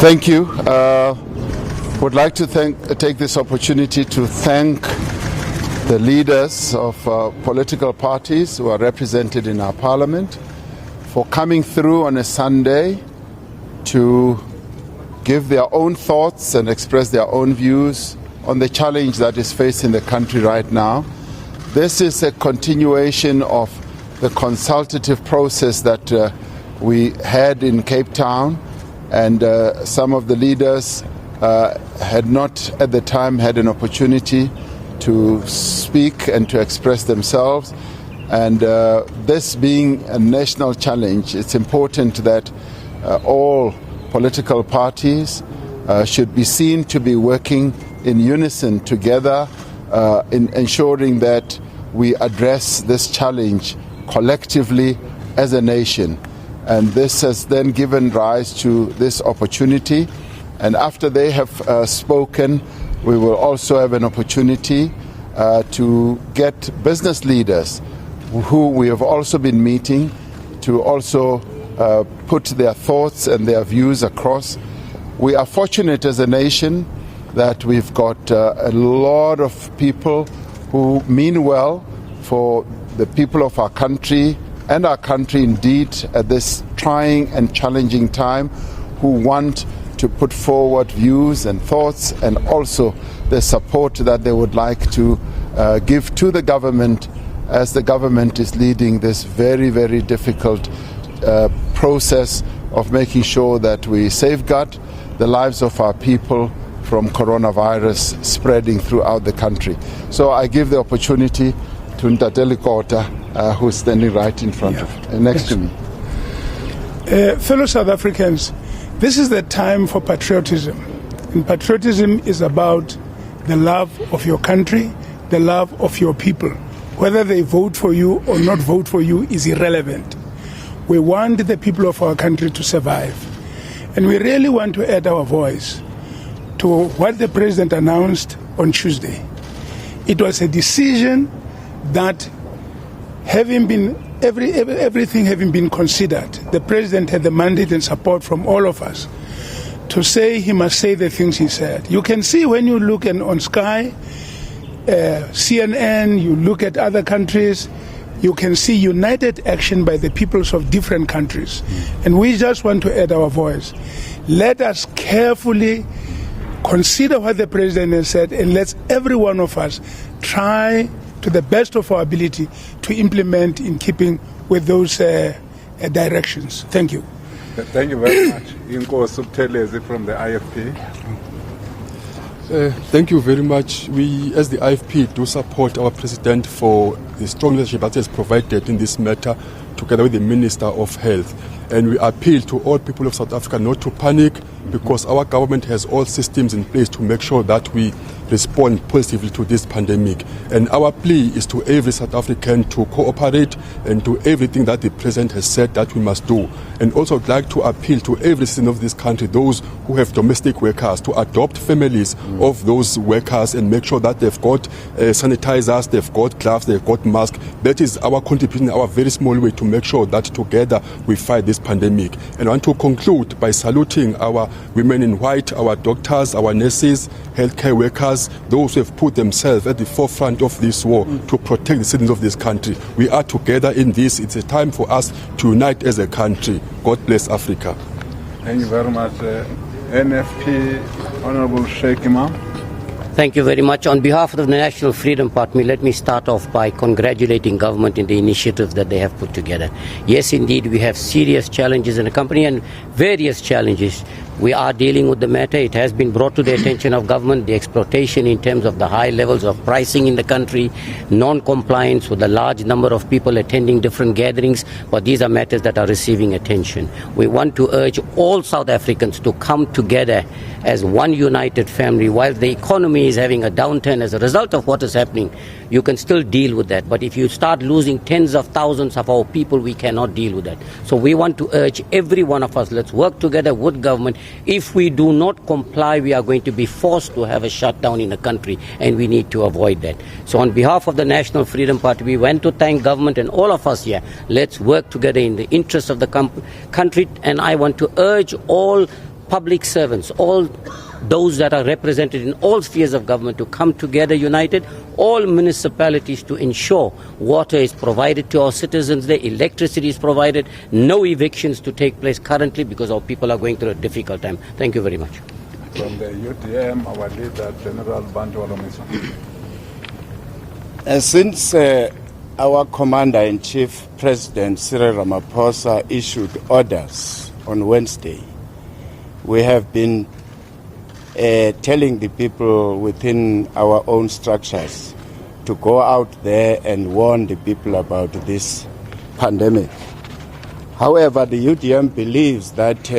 Thank you. Would like to take this opportunity to thank the leaders of political parties who are represented in our parliament for coming through on a Sunday to give their own thoughts and express their own views on the challenge that is facing the country right now. This is a continuation of the consultative process that we had in Cape Town, and some of the leaders had not at the time had an opportunity to speak and to express themselves. And this being a national challenge, it's important that all political parties should be seen to be working in unison together in ensuring that we address this challenge collectively as a nation. And this has then given rise to this opportunity. And after they have spoken, we will also have an opportunity to get business leaders who we have also been meeting to also put their thoughts and their views across. We are fortunate as a nation that we've got a lot of people who mean well for the people of our country and our country indeed at this trying and challenging time, who want to put forward views and thoughts and also the support that they would like to give to the government as the government is leading this very, very difficult process of making sure that we safeguard the lives of our people from coronavirus spreading throughout the country. So I give the opportunity to Ntateli Kota, who's standing right in front of next to me. Fellow South Africans, this is the time for patriotism. And patriotism is about the love of your country, the love of your people. Whether they vote for you or not vote for you is irrelevant. We want the people of our country to survive. And we really want to add our voice to what the President announced on Tuesday. It was a decision that everything having been considered, the President had the mandate and support from all of us to say he must say the things he said. You can see when you look on Sky, CNN, you look at other countries, you can see united action by the peoples of different countries. And we just want to add our voice. Let us carefully consider what the President has said, and let's every one of us try to the best of our ability to implement in keeping with those directions. Thank you. Thank you very much. Inko Subtelezi from the IFP. Thank you very much. We, as the IFP, do support our President for the strong leadership that he has provided in this matter, together with the Minister of Health. And we appeal to all people of South Africa not to panic, because our government has all systems in place to make sure that we respond positively to this pandemic. And our plea is to every South African to cooperate and do everything that the President has said that we must do. And also I'd like to appeal to every citizen of this country, those who have domestic workers, to adopt families of those workers and make sure that they've got sanitizers, they've got gloves, they've got masks. That is our contribution, our very small way to make sure that together we fight this pandemic. And I want to conclude by saluting our women in white, our doctors, our nurses, healthcare workers, those who have put themselves at the forefront of this war to protect the citizens of this country. We are together in this. It's a time for us to unite as a country. God bless Africa. Thank you very much. NFP, Honorable Sheikh Imam. Thank you very much. On behalf of the National Freedom Party, let me start off by congratulating government in the initiative that they have put together. Yes, indeed, we have serious challenges in the company and various challenges. We are dealing with the matter. It has been brought to the attention of government, the exploitation in terms of the high levels of pricing in the country, non-compliance with a large number of people attending different gatherings, but these are matters that are receiving attention. We want to urge all South Africans to come together as one united family. While the economy is having a downturn as a result of what is happening, you can still deal with that. But if you start losing tens of thousands of our people, we cannot deal with that. So we want to urge every one of us, let's work together with government. If we do not comply, we are going to be forced to have a shutdown in the country, and we need to avoid that. So on behalf of the National Freedom Party, we want to thank government and all of us here. Let's work together in the interest of the country, and I want to urge all public servants, all those that are represented in all spheres of government to come together united, all municipalities to ensure water is provided to our citizens there, electricity is provided, no evictions to take place currently because our people are going through a difficult time. Thank you very much. From the UDM, our leader, General Bantu Walomisa. Since our Commander-in-Chief, President Cyril Ramaphosa, issued orders on Wednesday, we have been telling the people within our own structures to go out there and warn the people about this pandemic. However, the UDM believes that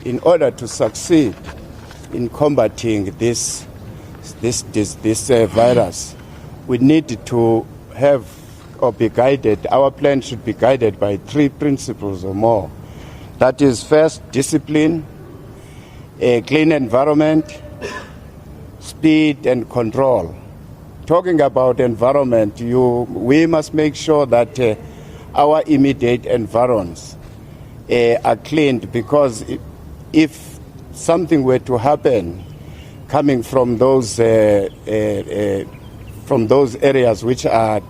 in order to succeed in combating this virus, we need to have or be guided, our plan should be guided by 3 principles or more. That is, first, discipline, a clean environment, speed and control. Talking about environment, we must make sure that our immediate environs are cleaned, because if something were to happen coming from those areas which are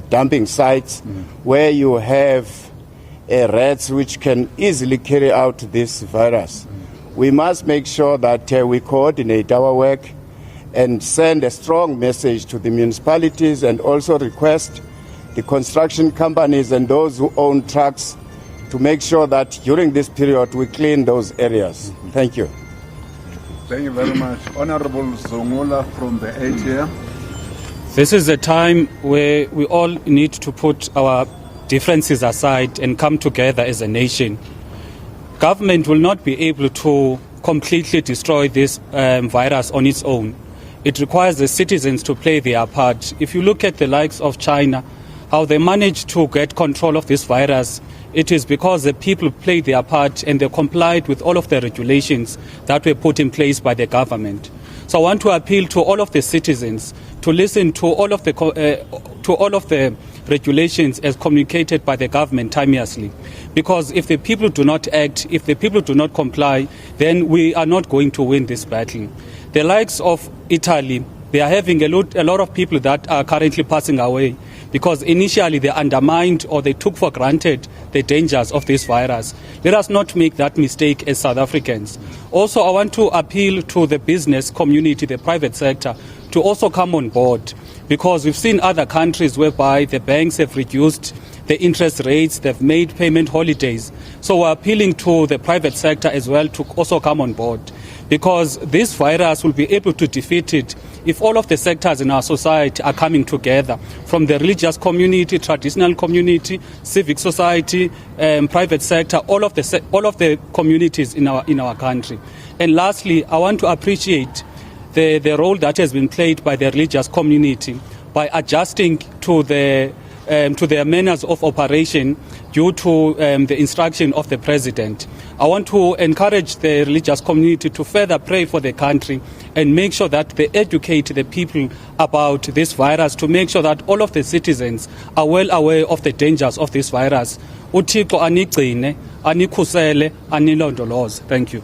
dumping sites, where you have rats which can easily carry out this virus, we must make sure that we coordinate our work and send a strong message to the municipalities, and also request the construction companies and those who own trucks to make sure that during this period we clean those areas. Thank you. Thank you very much. Honorable Zungula from the ATM. This is a time where we all need to put our differences aside and come together as a nation. Government will not be able to completely destroy this virus on its own. It requires the citizens to play their part. If you look at the likes of China, how they managed to get control of this virus, it is because the people played their part and they complied with all of the regulations that were put in place by the government. So I want to appeal to all of the citizens to listen to all of the regulations as communicated by the government timeously. Because if the people do not act, if the people do not comply, then we are not going to win this battle. The likes of Italy, they are having a lot of people that are currently passing away because initially they undermined or they took for granted the dangers of this virus. Let us not make that mistake as South Africans. Also, I want to appeal to the business community, the private sector, to also come on board, because we've seen other countries whereby the banks have reduced the interest rates, they've made payment holidays. So we're appealing to the private sector as well to also come on board, because this virus will be able to defeat it if all of the sectors in our society are coming together, from the religious community, traditional community, civic society, private sector, all of the communities in our country. And lastly, I want to appreciate the role that has been played by the religious community by adjusting to their manners of operation due to the instruction of the president. I want to encourage the religious community to further pray for the country and make sure that they educate the people about this virus, to make sure that all of the citizens are well aware of the dangers of this virus. uThixo anigcine, anikhusele, anilondoloze. Thank you.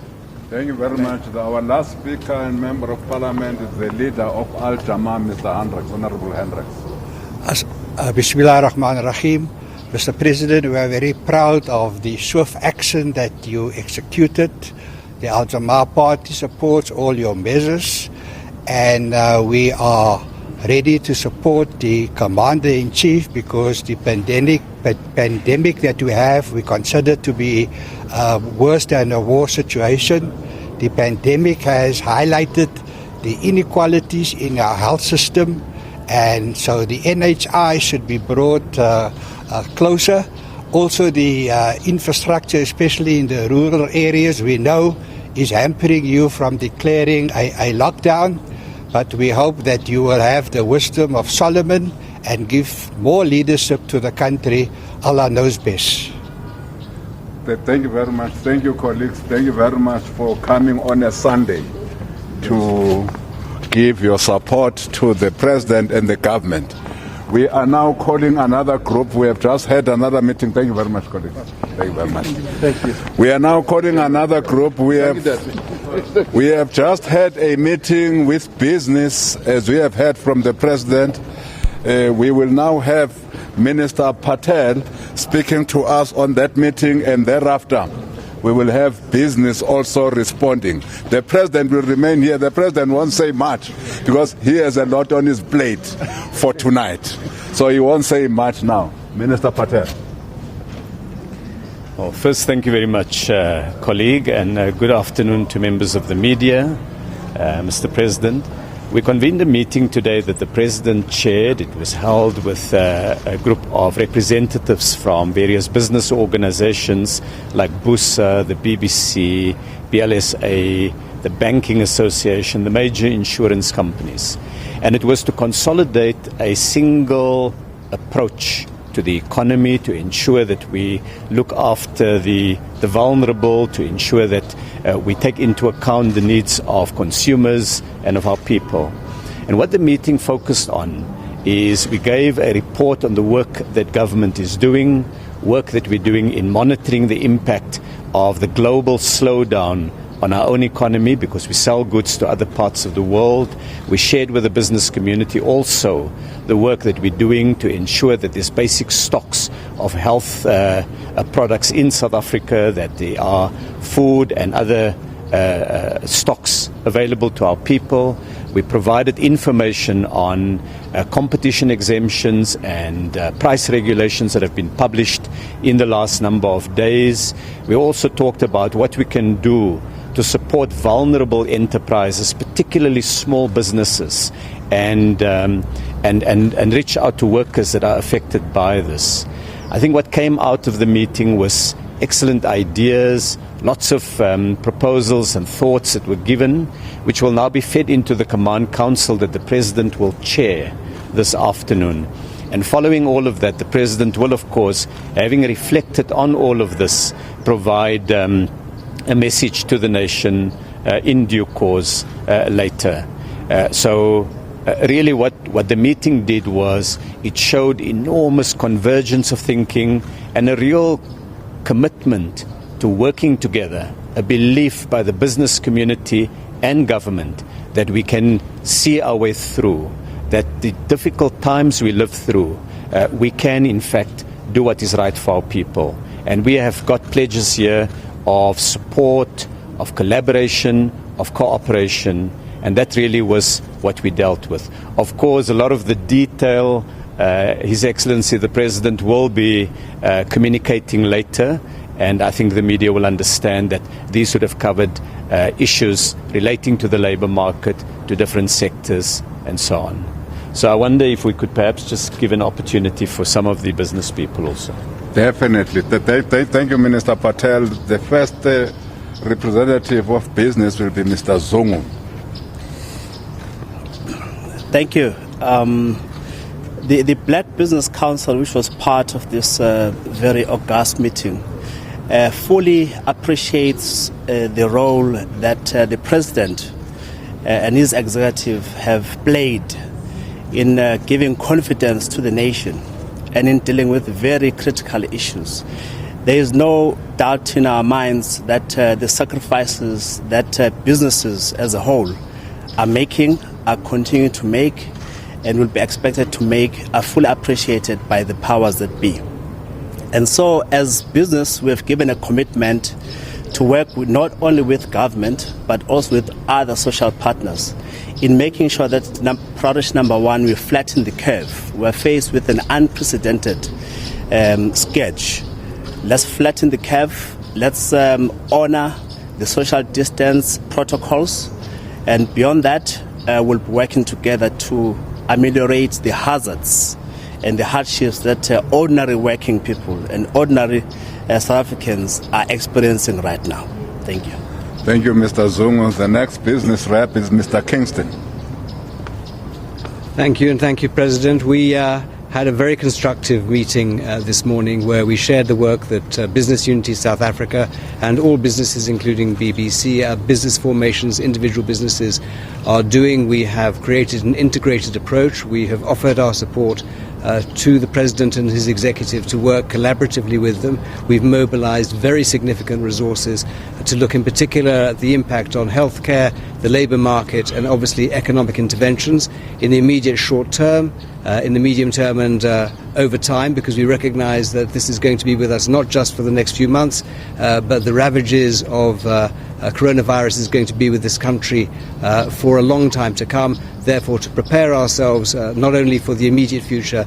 Thank you very much. Our last speaker and member of parliament is the leader of Al-Jama, Mr. Hendricks, Honorable Hendricks. Bismillah ar-Rahman ar-Rahim. Mr. President, we are very proud of the swift action that you executed. The Al-Jama party supports all your measures, and we are ready to support the Commander-in-Chief, because the pandemic that we have, we consider to be worse than a war situation. The pandemic has highlighted the inequalities in our health system, and so the NHI should be brought closer. Also, the infrastructure, especially in the rural areas, we know is hampering you from declaring a lockdown, but we hope that you will have the wisdom of Solomon and give more leadership to the country. Allah knows best. Thank you very much. Thank you, colleagues. Thank you very much for coming on a Sunday to give your support to the president and the government. We are now calling another group. We have just had another meeting. Thank you very much, colleague. Thank you very much. Thank you. We are now calling another group. We have just had a meeting with business, as we have heard from the President. We will now have Minister Patel speaking to us on that meeting, and thereafter we will have business also responding. The President will remain here. The President won't say much because he has a lot on his plate for tonight. So he won't say much now. Minister Patel. Well, first, thank you very much, colleague, and good afternoon to members of the media, Mr. President. We convened a meeting today that the President chaired. It was held with a group of representatives from various business organizations like BUSA, the BBC, BLSA, the Banking Association, the major insurance companies. And it was to consolidate a single approach to the economy, to ensure that we look after the vulnerable, to ensure that we take into account the needs of consumers and of our people. And what the meeting focused on is we gave a report on the work that government is doing, work that we're doing in monitoring the impact of the global slowdown on our own economy because we sell goods to other parts of the world. We shared with the business community also the work that we're doing to ensure that there's basic stocks of health products in South Africa, that there are food and other stocks available to our people. We provided information on competition exemptions and price regulations that have been published in the last number of days. We also talked about what we can do to support vulnerable enterprises, particularly small businesses, and reach out to workers that are affected by this. I think what came out of the meeting was excellent ideas, lots of proposals and thoughts that were given, which will now be fed into the Command Council that the President will chair this afternoon. And following all of that, the President will, of course, having reflected on all of this, provide a message to the nation in due course later. So really what the meeting did was it showed enormous convergence of thinking and a real commitment to working together, a belief by the business community and government that we can see our way through, that the difficult times we live through, we can in fact do what is right for our people. And we have got pledges here of support, of collaboration, of cooperation, and that really was what we dealt with. Of course, a lot of the detail, His Excellency the President will be communicating later, and I think the media will understand that these would have covered issues relating to the labour market, to different sectors, and so on. So I wonder if we could perhaps just give an opportunity for some of the business people also. Definitely. Thank you, Minister Patel. The first representative of business will be Mr. Zungu. Thank you. The Black Business Council, which was part of this very august meeting, fully appreciates the role that the President and his executive have played in giving confidence to the nation and in dealing with very critical issues. There is no doubt in our minds that the sacrifices that businesses as a whole are making, are continuing to make, and will be expected to make are fully appreciated by the powers that be. And so as business, we have given a commitment to work with, not only with government, but also with other social partners in making sure that priority number one, we flatten the curve. We're faced with an unprecedented scourge. Let's flatten the curve. Let's honor the social distance protocols. And beyond that, we'll be working together to ameliorate the hazards and the hardships that ordinary working people and ordinary South Africans are experiencing right now. Thank you. Thank you, Mr. Zungu. The next business rep is Mr. Kingston. Thank you, and thank you, President. We had a very constructive meeting this morning where we shared the work that Business Unity South Africa and all businesses, including BBC, business formations, individual businesses, are doing. We have created an integrated approach. We have offered our support to the President and his executive to work collaboratively with them. We've mobilized very significant resources to look in particular at the impact on healthcare, the labour market and obviously economic interventions in the immediate short term, in the medium term and over time, because we recognise that this is going to be with us not just for the next few months, but the ravages of coronavirus is going to be with this country for a long time to come. Therefore, to prepare ourselves not only for the immediate future,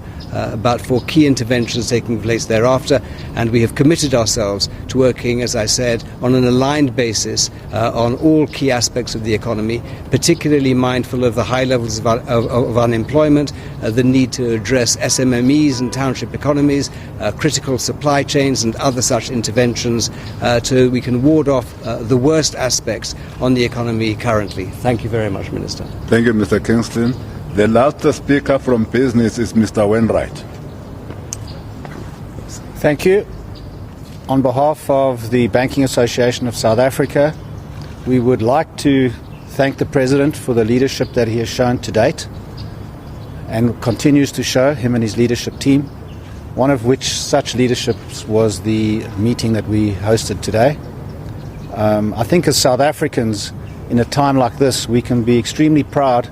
but for key interventions taking place thereafter. And we have committed ourselves to working, as I said, on an aligned basis on all key aspects of the economy, particularly mindful of the high levels of unemployment, the need to address SMMEs and township economies, critical supply chains and other such interventions so we can ward off the worst aspects on the economy currently. Thank you very much, Minister. Thank you, Mr. Kingston. The last speaker from business is Mr. Wainwright. Thank you. On behalf of the Banking Association of South Africa, we would like to thank the President for the leadership that he has shown to date and continues to show, him and his leadership team, one of which such leaderships was the meeting that we hosted today. I think as South Africans, in a time like this, we can be extremely proud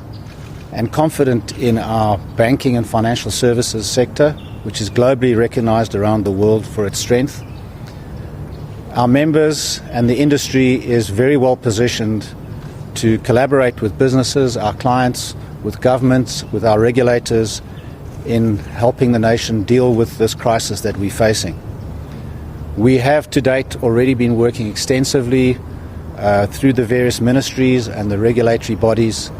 and confident in our banking and financial services sector, which is globally recognized around the world for its strength. Our members and the industry is very well positioned to collaborate with businesses, our clients, with governments, with our regulators in helping the nation deal with this crisis that we're facing. We have to date already been working extensively through the various ministries and the regulatory bodies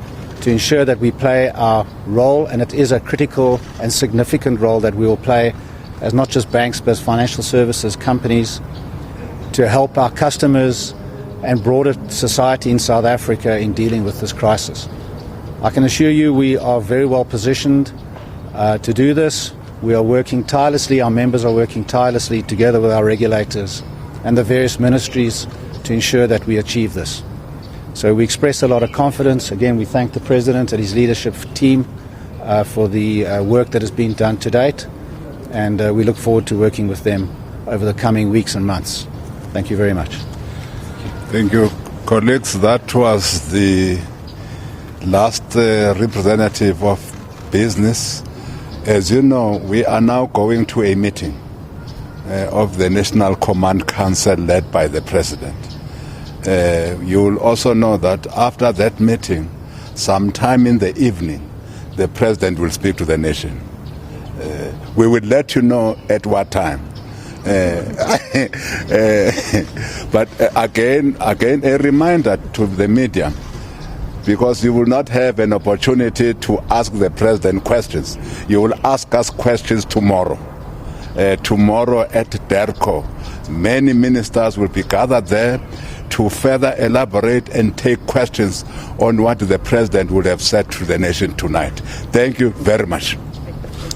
to ensure that we play our role, and it is a critical and significant role that we will play as not just banks but as financial services companies to help our customers and broader society in South Africa in dealing with this crisis. I can assure you we are very well positioned to do this. We are working tirelessly, our members are working tirelessly together with our regulators and the various ministries to ensure that we achieve this. So we express a lot of confidence. Again, we thank the President and his leadership team for the work that has been done to date, and we look forward to working with them over the coming weeks and months. Thank you very much. Thank you, colleagues. That was the last representative of business. As you know, we are now going to a meeting of the National Command Council led by the President. You will also know that after that meeting, sometime in the evening, the President will speak to the nation. We will let you know at what time. But again, a reminder to the media, because you will not have an opportunity to ask the President questions. You will ask us questions tomorrow. Tomorrow at DERCO, many ministers will be gathered there to further elaborate and take questions on what the President would have said to the nation tonight. Thank you very much.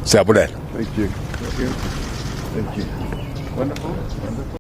Thank you. Thank you. Thank you. Wonderful. Wonderful.